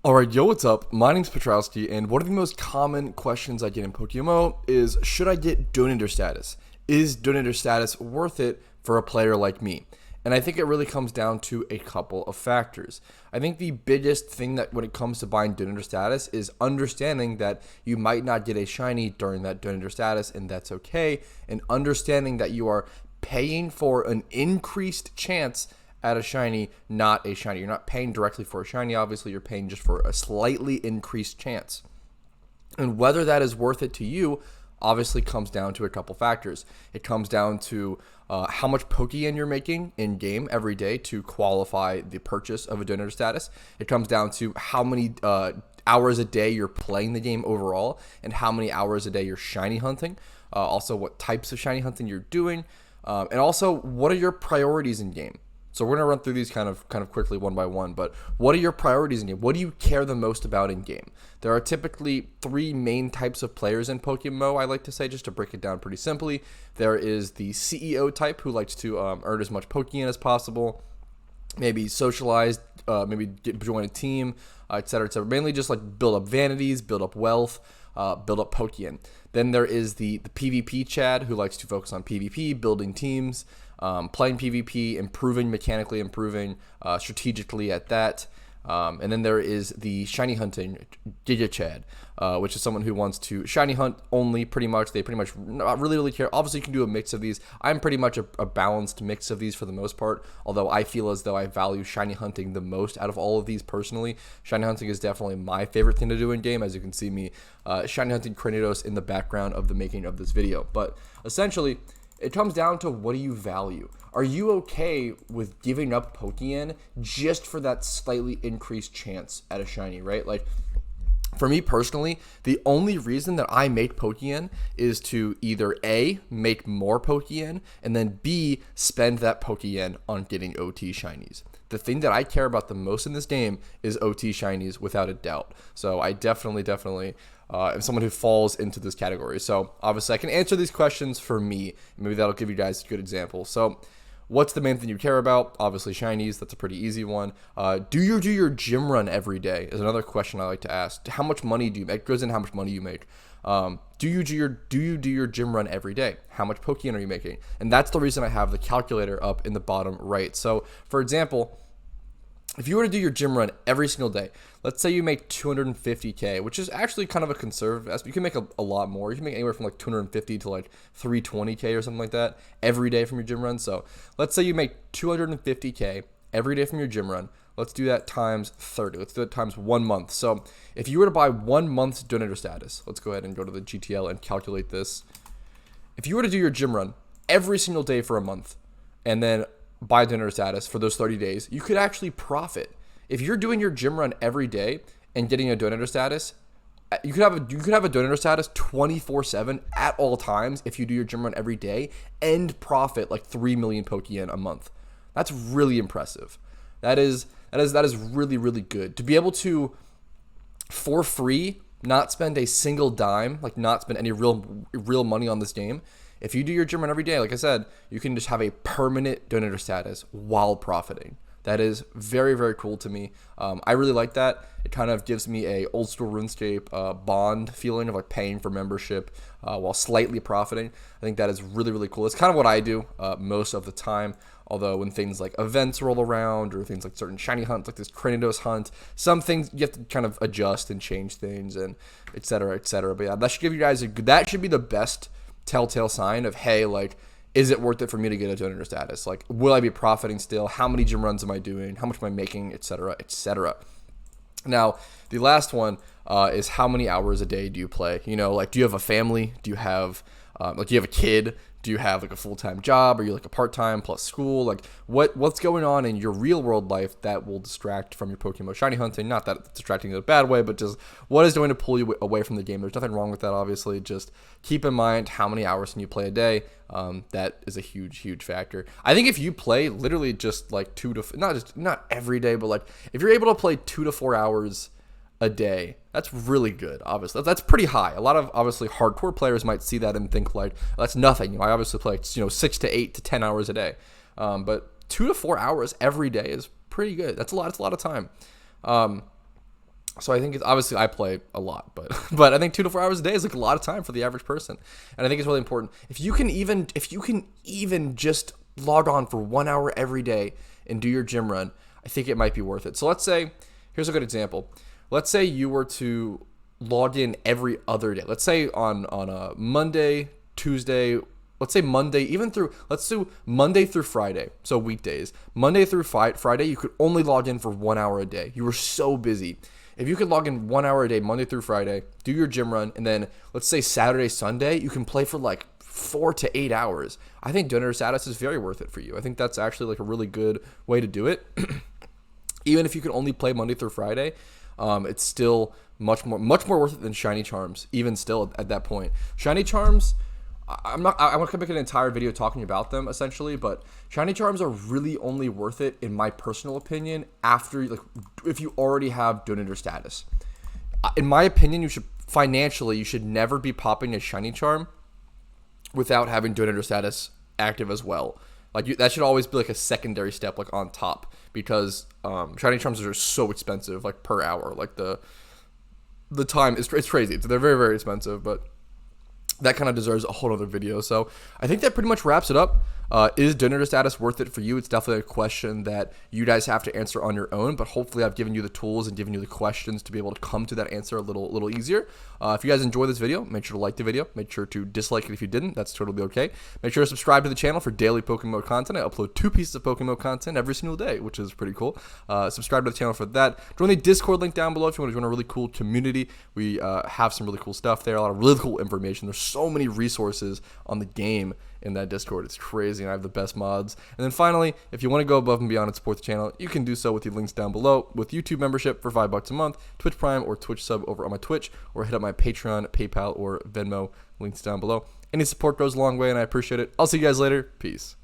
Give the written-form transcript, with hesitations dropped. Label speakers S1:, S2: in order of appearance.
S1: Alright, yo, what's up? My name's Patrouski, and one of the most common questions I get in PokeMMO is, should I get Donator status? Is Donator status worth it for a player like me? And I think it really comes down to a couple of factors. I think the biggest thing that when it comes to buying Donator status is understanding that you might not get a shiny during that Donator status, and that's okay, and understanding that you are paying for an increased chance at a shiny, not a shiny. You're not paying directly for a shiny, obviously, you're paying just for a slightly increased chance. And whether that is worth it to you obviously comes down to a couple factors. It comes down to how much Pokeyen you're making in game every day to qualify the purchase of a Donator status. It comes down to how many hours a day you're playing the game overall, and how many hours a day you're shiny hunting. Also, what types of shiny hunting you're doing, and also what are your priorities in game. So we're gonna run through these kind of quickly one by one, but what are your priorities in game? What do you care the most about in game? There are typically three main types of players in PokeMMO, I like to say, just to break it down pretty simply. There is the CEO type who likes to earn as much Pokeyen as possible, maybe socialize, maybe join a team, etc., etc. Mainly just like build up vanities, build up wealth, build up Pokeyen. Then there is the PvP Chad who likes to focus on PvP, building teams, playing PvP, mechanically improving strategically at that. And then there is the shiny hunting Giga Chad, which is someone who wants to shiny hunt only, pretty much. They pretty much not really care. Obviously, you can do a mix of these. I'm pretty much a balanced mix of these for the most part, although I feel as though I value shiny hunting the most out of all of these personally. Shiny hunting is definitely my favorite thing to do in game, as you can see me shiny hunting Cranidos in the background of the making of this video. But essentially, it comes down to, what do you value? Are you okay with giving up Pokeyen just for that slightly increased chance at a shiny, right? Like, for me personally, the only reason that I make Pokeyen is to either A, make more Pokeyen, and then B, spend that Pokeyen on getting OT shinies. The thing that I care about the most in this game is OT shinies, without a doubt. So I definitely am someone who falls into this category. So obviously I can answer these questions for me. Maybe that'll give you guys a good example. So what's the main thing you care about? Obviously shinies. That's a pretty easy one. Do you do your gym run every day is another question I like to ask. How much money do you make? It goes in how much money you make. Do you do your gym run every day? How much Pokeyen are you making? And that's the reason I have the calculator up in the bottom right. So for example, if you were to do your gym run every single day, let's say you make 250K, which is actually kind of a conservative estimate. You can make a lot more. You can make anywhere from like 250 to like 320K or something like that every day from your gym run. So let's say you make 250K every day from your gym run. Let's do that times 30. Let's do that times 1 month. So if you were to buy 1 month's Donator status, let's go ahead and go to the GTL and calculate this. If you were to do your gym run every single day for a month, and then buy Donator status for those 30 days, you could actually profit. If you're doing your gym run every day and getting a Donator status, you could have a Donator status 24/7 at all times if you do your gym run every day, and profit like 3 million Pokeyen a month. That's really impressive. That is really, really good to be able to, for free, not spend a single dime, like not spend any real money on this game. If you do your gym run every day, like I said, you can just have a permanent Donator status while profiting. That is very, very cool to me. I really like that. It kind of gives me a old school RuneScape bond feeling of like paying for membership while slightly profiting. I think that is really, really cool. It's kind of what I do most of the time. Although when things like events roll around, or things like certain shiny hunts, like this Cranidos hunt, some things you have to kind of adjust and change things, and et cetera, et cetera. But yeah, that should give you guys that should be the best telltale sign of, hey, like, is it worth it for me to get a Donator status? Like, will I be profiting still? How many gym runs am I doing? How much am I making? Et cetera, et cetera. Now, the last one is, how many hours a day do you play? You know, like, do you have a family? Do you have do you have a kid? Do you have like a full-time job? Are you like a part-time plus school? Like, what's going on in your real world life that will distract from your Pokemon shiny hunting? Not that it's distracting in a bad way, but just what is going to pull you away from the game? There's nothing wrong with that, obviously. Just keep in mind how many hours can you play a day. That is a huge factor. I think if you play literally just like not every day, but like if you're able to play 2 to 4 hours a day, that's really good. Obviously, that's pretty high. A lot of obviously hardcore players might see that and think like, that's nothing. You know, I obviously play 6 to 8 to 10 hours a day, but 2 to 4 hours every day is pretty good. That's a lot of time. So I think it's obviously I play a lot, but but I think 2 to 4 hours a day is like a lot of time for the average person, and I think it's really important. If you can even just log on for 1 hour every day and do your gym run, I think it might be worth it. So let's say, here's a good example. Let's say you were to log in every other day. Let's say on a Monday, Tuesday. Let's say Monday, let's do Monday through Friday. So weekdays, Monday through Friday, you could only log in for 1 hour a day. You were so busy. If you could log in 1 hour a day, Monday through Friday, do your gym run, and then let's say Saturday, Sunday, you can play for like 4 to 8 hours. I think donor status is very worth it for you. I think that's actually like a really good way to do it. Even if you can only play Monday through Friday, it's still much more worth it than shiny charms. Even still at that point, shiny charms. I want to make an entire video talking about them essentially, but shiny charms are really only worth it, in my personal opinion, after like if you already have donator status. In my opinion, you should never be popping a shiny charm without having donator status active as well. Like that should always be like a secondary step, like on top, because shiny charms are so expensive, like per hour. Like the time is crazy. They're very, very expensive, but that kind of deserves a whole other video. So I think that pretty much wraps it up. Is donator status worth it for you? It's definitely a question that you guys have to answer on your own, but hopefully I've given you the tools and given you the questions to be able to come to that answer a little easier. If you guys enjoy this video, make sure to like the video. Make sure to dislike it if you didn't. That's totally okay. Make sure to subscribe to the channel for daily PokeMMO content. I upload 2 pieces of PokeMMO content every single day, which is pretty cool. Subscribe to the channel for that. Join the Discord link down below if you want to join a really cool community. We have some really cool stuff there, a lot of really cool information. There's so many resources on the game in that Discord. It's crazy, and I have the best mods. And then finally, if you want to go above and beyond and support the channel, you can do so with the links down below, with YouTube membership for $5 a month, Twitch Prime or Twitch sub over on my Twitch, or hit up my Patreon, PayPal, or Venmo, links down below. Any support goes a long way, and I appreciate it. I'll see you guys later. Peace.